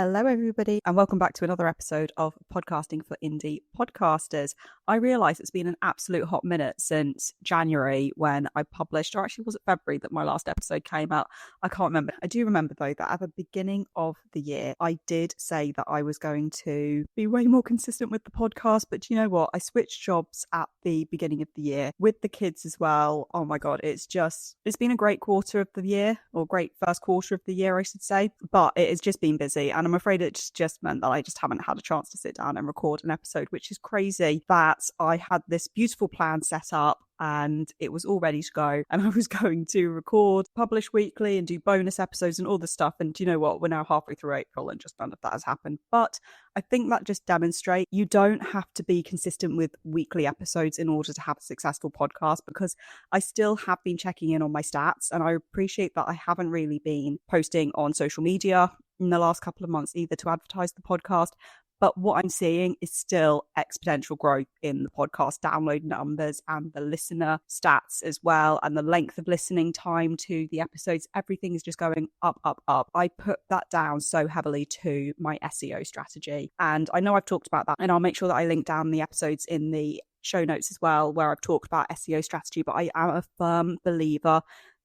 Hello, everybody, and welcome back to another episode of Podcasting for Indie Podcasters. I realise it's been an absolute hot minute since January when I published, or actually was it February that my last episode came out? I can't remember. I do remember, though, that at the beginning of the year, I did say that I was going to be way more consistent with the podcast, but you know what? I switched jobs at the beginning of the year with the kids as well. Oh my God, it's been a great quarter of the year, or great first quarter of the year, I should say, but it has just been busy. And I'm afraid it's just meant that I just haven't had a chance to sit down and record an episode, which is crazy that I had this beautiful plan set up and it was all ready to go. And I was going to record, publish weekly and do bonus episodes and all the stuff. And do you know what? We're now halfway through April and just none of that has happened. But I think that just demonstrates you don't have to be consistent with weekly episodes in order to have a successful podcast, because I still have been checking in on my stats and I appreciate that I haven't really been posting on social media in the last couple of months either to advertise the podcast. But what I'm seeing is still exponential growth in the podcast download numbers and the listener stats as well. And the length of listening time to the episodes, everything is just going up, up, up. I put that down so heavily to my SEO strategy. And I know I've talked about that, and I'll make sure that I link down the episodes in the show notes as well, where I've talked about SEO strategy. But I am a firm believer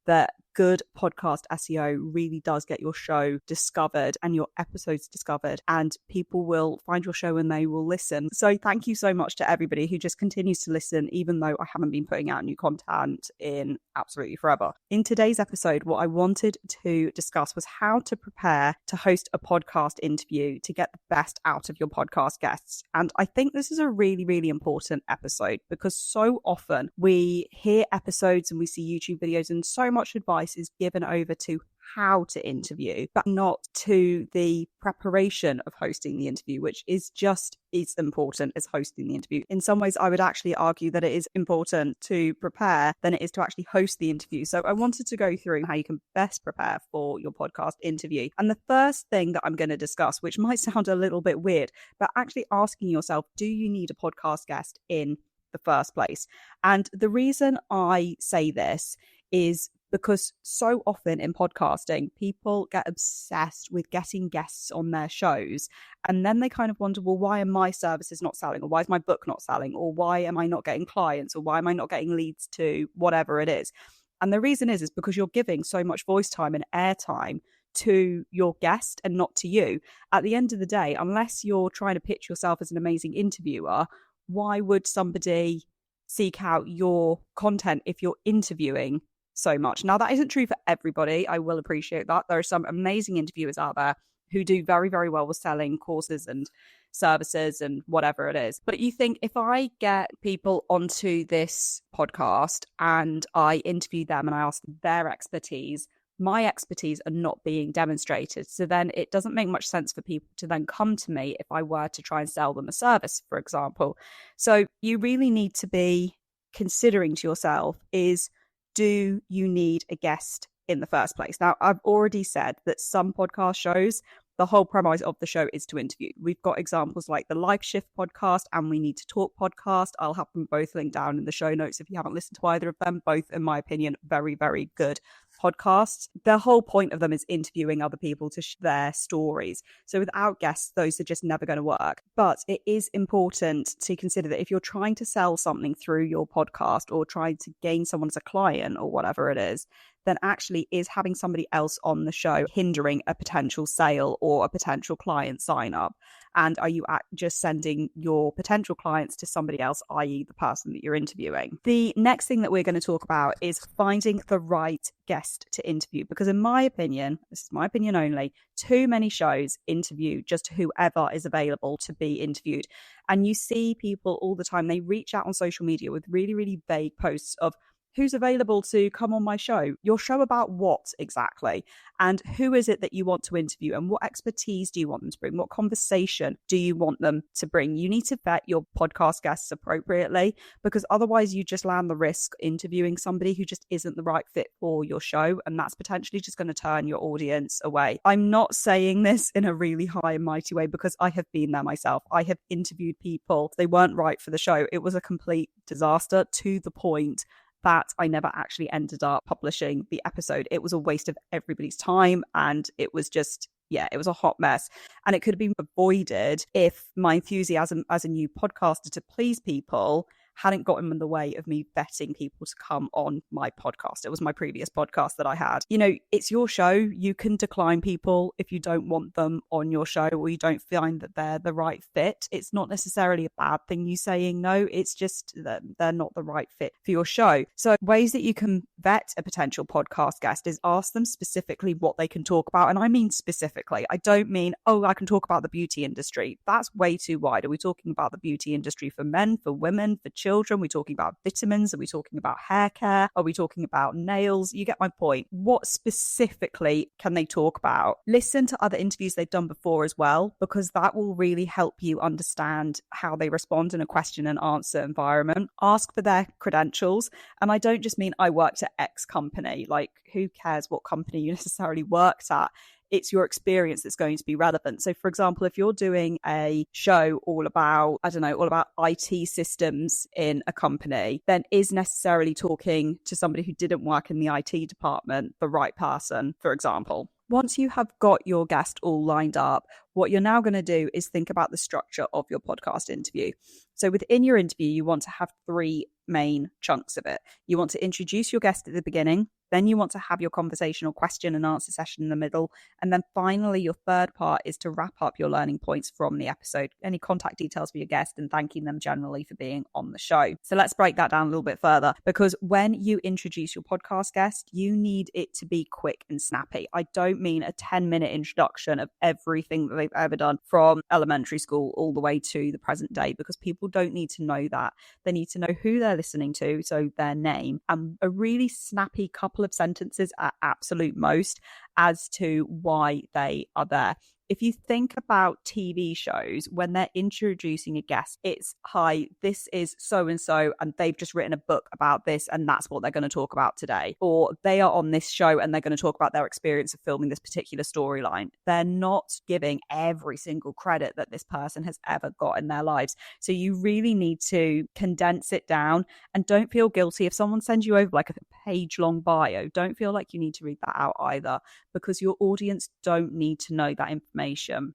that good podcast SEO really does get your show discovered and your episodes discovered, and people will find your show and they will listen. So thank you so much to everybody who just continues to listen, even though I haven't been putting out new content in absolutely forever. In today's episode, what I wanted to discuss was how to prepare to host a podcast interview to get the best out of your podcast guests. And I think this is a really, really important episode, because so often we hear episodes and we see YouTube videos and so much advice is given over to how to interview, but not to the preparation of hosting the interview, which is just as important as hosting the interview. In some ways, I would actually argue that it is important to prepare than it is to actually host the interview. So I wanted to go through how you can best prepare for your podcast interview. And the first thing that I'm going to discuss, which might sound a little bit weird, but actually asking yourself, do you need a podcast guest in the first place? And the reason I say this is because so often in podcasting, people get obsessed with getting guests on their shows. And then they kind of wonder, well, why are my services not selling? Or why is my book not selling? Or why am I not getting clients? Or why am I not getting leads to whatever it is? And the reason is because you're giving so much voice time and airtime to your guest and not to you. At the end of the day, unless you're trying to pitch yourself as an amazing interviewer, why would somebody seek out your content if you're interviewing so much? Now, that isn't true for everybody. I will appreciate that. There are some amazing interviewers out there who do very, very well with selling courses and services and whatever it is. But you think, if I get people onto this podcast and I interview them and I ask their expertise, my expertise are not being demonstrated. So then it doesn't make much sense for people to then come to me if I were to try and sell them a service, for example. So you really need to be considering to yourself is, do you need a guest in the first place? Now, I've already said that some podcast shows, the whole premise of the show is to interview. We've got examples like the Life Shift podcast and We Need to Talk podcast. I'll have them both linked down in the show notes if you haven't listened to either of them. Both, in my opinion, very, very good podcasts. The whole point of them is interviewing other people to their stories. So without guests, those are just never going to work. But it is important to consider that if you're trying to sell something through your podcast or trying to gain someone as a client or whatever it is, then actually is having somebody else on the show hindering a potential sale or a potential client sign up? And are you just sending your potential clients to somebody else, i.e. the person that you're interviewing? The next thing that we're going to talk about is finding the right guest to interview. Because in my opinion, this is my opinion only, too many shows interview just whoever is available to be interviewed. And you see people all the time, they reach out on social media with really, really vague posts of, who's available to come on my show? Your show about what exactly? And who is it that you want to interview? And what expertise do you want them to bring? What conversation do you want them to bring? You need to vet your podcast guests appropriately, because otherwise you just land the risk interviewing somebody who just isn't the right fit for your show. And that's potentially just going to turn your audience away. I'm not saying this in a really high and mighty way, because I have been there myself. I have interviewed people. They weren't right for the show. It was a complete disaster, to the point that I never actually ended up publishing the episode. It was a waste of everybody's time, and it was just yeah, it was a hot mess. And it could have been avoided if my enthusiasm as a new podcaster to please people hadn't gotten in the way of me vetting people to come on my podcast. It was my previous podcast that I had. You know, it's your show. You can decline people if you don't want them on your show or you don't find that they're the right fit. It's not necessarily a bad thing you saying no. It's just that they're not the right fit for your show. So ways that you can vet a potential podcast guest is ask them specifically what they can talk about. And I mean specifically. I don't mean, oh, I can talk about the beauty industry. That's way too wide. Are we talking about the beauty industry for men, for women, for children? Are we talking about vitamins? Are we talking about hair care? Are we talking about nails? You get my point. What specifically can they talk about? Listen to other interviews they've done before as well, because that will really help you understand how they respond in a question and answer environment. Ask for their credentials. And I don't just mean I worked at X company. Like, who cares what company you necessarily worked at? It's your experience that's going to be relevant. So for example, if you're doing a show all about, I don't know, all about IT systems in a company, then is necessarily talking to somebody who didn't work in the IT department the right person, for example? Once you have got your guest all lined up, what you're now going to do is think about the structure of your podcast interview. So within your interview, you want to have 3 main chunks of it. You want to introduce your guest at the beginning. Then you want to have your conversational question and answer session in the middle. And then finally, your third part is to wrap up your learning points from the episode, any contact details for your guest and thanking them generally for being on the show. So let's break that down a little bit further, because when you introduce your podcast guest, you need it to be quick and snappy. I don't mean a 10-minute introduction of everything that they've ever done from elementary school all the way to the present day, because people don't need to know that. They need to know who they're listening to, so their name, and a really snappy couple of sentences at absolute most as to why they are there. If you think about TV shows, when they're introducing a guest, it's, hi, this is so-and-so, and they've just written a book about this, and that's what they're going to talk about today. Or they are on this show, and they're going to talk about their experience of filming this particular storyline. They're not giving every single credit that this person has ever got in their lives. So you really need to condense it down, and don't feel guilty. If someone sends you over like a page-long bio, don't feel like you need to read that out either, because your audience don't need to know that information.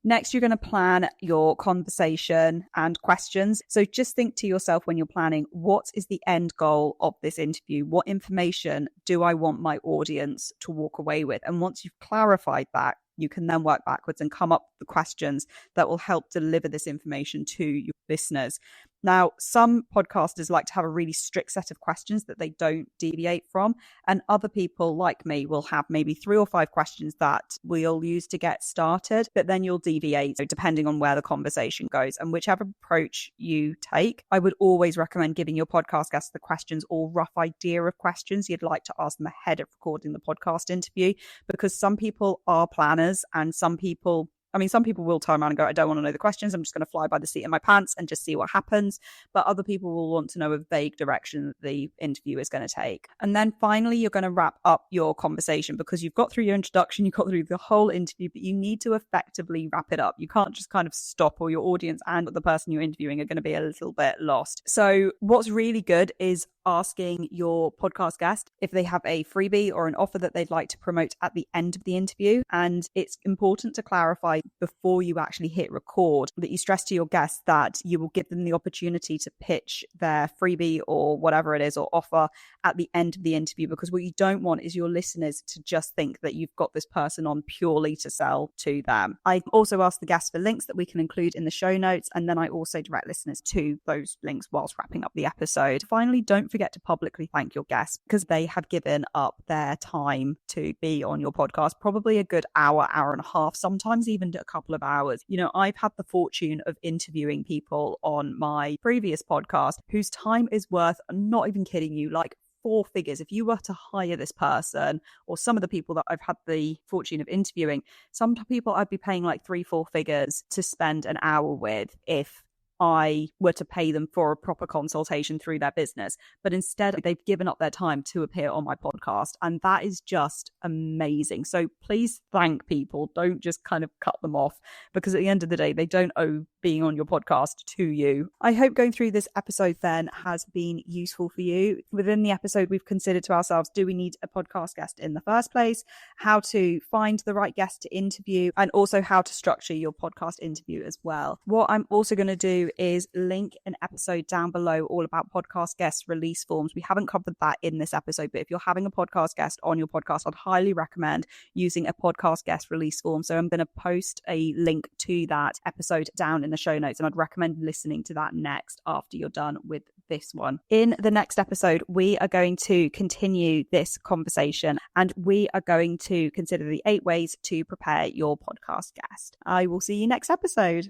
Next, you're going to plan your conversation and questions. So just think to yourself when you're planning, what is the end goal of this interview? What information do I want my audience to walk away with? And once you've clarified that, you can then work backwards and come up with the questions that will help deliver this information to your listeners. Now, some podcasters like to have a really strict set of questions that they don't deviate from. And other people like me will have maybe 3 or 5 questions that we'll use to get started, but then you'll deviate depending on where the conversation goes. And whichever approach you take, I would always recommend giving your podcast guests the questions or rough idea of questions you'd like to ask them ahead of recording the podcast interview, because some people are planners and some people will turn around and go, I don't want to know the questions. I'm just going to fly by the seat of my pants and just see what happens. But other people will want to know a vague direction that the interview is going to take. And then finally, you're going to wrap up your conversation, because you've got through your introduction, you've got through the whole interview, but you need to effectively wrap it up. You can't just kind of stop, or your audience and the person you're interviewing are going to be a little bit lost. So what's really good is asking your podcast guest if they have a freebie or an offer that they'd like to promote at the end of the interview. And it's important to clarify before you actually hit record that you stress to your guests that you will give them the opportunity to pitch their freebie or whatever it is or offer at the end of the interview, because what you don't want is your listeners to just think that you've got this person on purely to sell to them. I also ask the guests for links that we can include in the show notes, and then I also direct listeners to those links whilst wrapping up the episode. Finally, don't forget to publicly thank your guests, because they have given up their time to be on your podcast, probably a good hour and a half, sometimes even a couple of hours. You know, I've had the fortune of interviewing people on my previous podcast whose time is worth, I'm not even kidding you, like 4 figures. If you were to hire this person, or some of the people that I've had the fortune of interviewing, some people I'd be paying like 3-4 figures to spend an hour with if I were to pay them for a proper consultation through their business. But instead, they've given up their time to appear on my podcast. And that is just amazing. So please thank people. Don't just kind of cut them off, because at the end of the day, they don't owe being on your podcast to you. I hope going through this episode then has been useful for you. Within the episode, we've considered to ourselves, do we need a podcast guest in the first place? How to find the right guest to interview, and also how to structure your podcast interview as well. What I'm also going to do is link an episode down below all about podcast guest release forms. We haven't covered that in this episode, but if you're having a podcast guest on your podcast, I'd highly recommend using a podcast guest release form. So I'm going to post a link to that episode down in the show notes, and I'd recommend listening to that next after you're done with this one. In the next episode, we are going to continue this conversation, and we are going to consider the 8 ways to prepare your podcast guest. I will see you next episode.